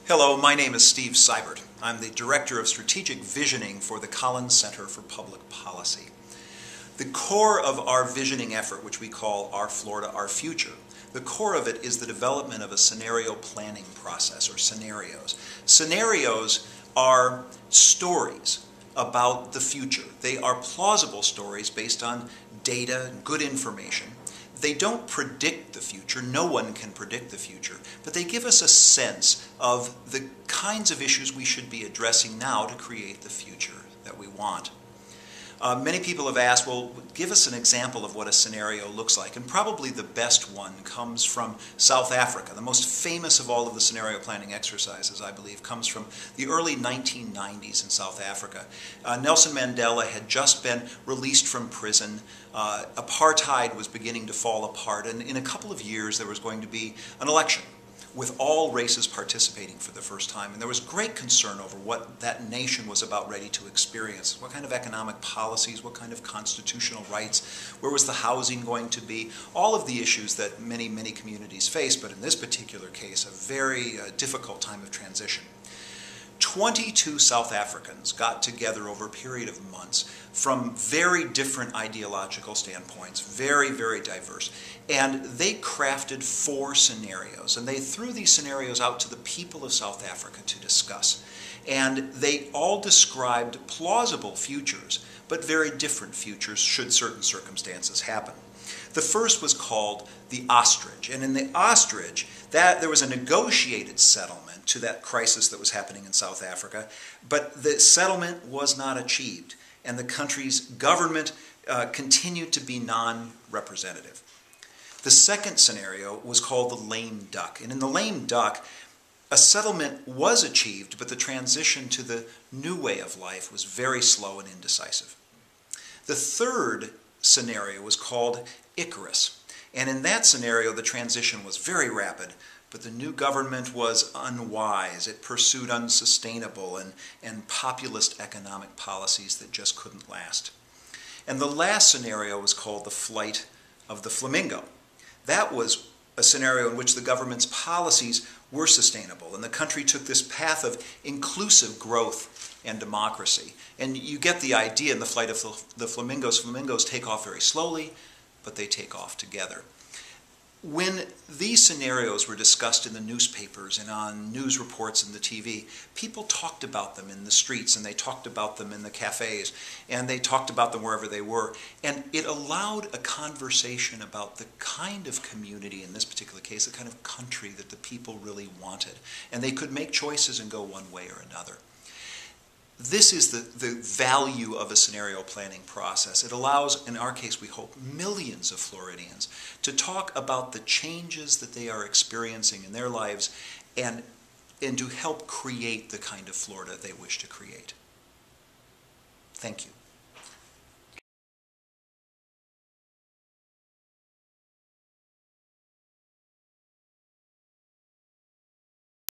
Hello, my name is Steve Seibert. I'm the Director of Strategic Visioning for the Collins Center for Public Policy. The core of our visioning effort, which we call Our Florida, Our Future, the core of it is the development of a scenario planning process, or scenarios. Scenarios are stories about the future. They are plausible stories based on data and good information. They don't predict the future. No one can predict the future. But they give us a sense of the kinds of issues we should be addressing now to create the future that we want. Many people have asked, well, give us an example of what a scenario looks like. And probably the best one comes from South Africa. The most famous of all of the scenario planning exercises, I believe, comes from the early 1990s in South Africa. Nelson Mandela had just been released from prison. Apartheid was beginning to fall apart. And in a couple of years, there was going to be an election with all races participating for the first time. And there was great concern over what that nation was about ready to experience. What kind of economic policies, what kind of constitutional rights, where was the housing going to be? All of the issues that many, many communities face, but in this particular case, a very difficult time of transition. 22 South Africans got together over a period of months from very different ideological standpoints, very, very diverse. And they crafted 4 scenarios, and they threw these scenarios out to the people of South Africa to discuss. And they all described plausible futures, but very different futures should certain circumstances happen. The first was called the ostrich, and in the ostrich, there was a negotiated settlement to that crisis that was happening in South Africa, but the settlement was not achieved, and the country's government continued to be non-representative. The second scenario was called the lame duck, and in the lame duck, a settlement was achieved, but the transition to the new way of life was very slow and indecisive. The third scenario was called Icarus, and in that scenario, the transition was very rapid, but the new government was unwise. It pursued unsustainable and populist economic policies that just couldn't last. And the last scenario was called the flight of the flamingo. That was a scenario in which the government's policies were sustainable, and the country took this path of inclusive growth and democracy. And you get the idea in the flight of the flamingos. Flamingos take off very slowly, but they take off together. When these scenarios were discussed in the newspapers and on news reports and the TV, people talked about them in the streets, and they talked about them in the cafes, and they talked about them wherever they were. And it allowed a conversation about the kind of community, in this particular case, the kind of country that the people really wanted. And they could make choices and go one way or another. This is the value of a scenario planning process. It allows, in our case, we hope, millions of Floridians to talk about the changes that they are experiencing in their lives and to help create the kind of Florida they wish to create. Thank you.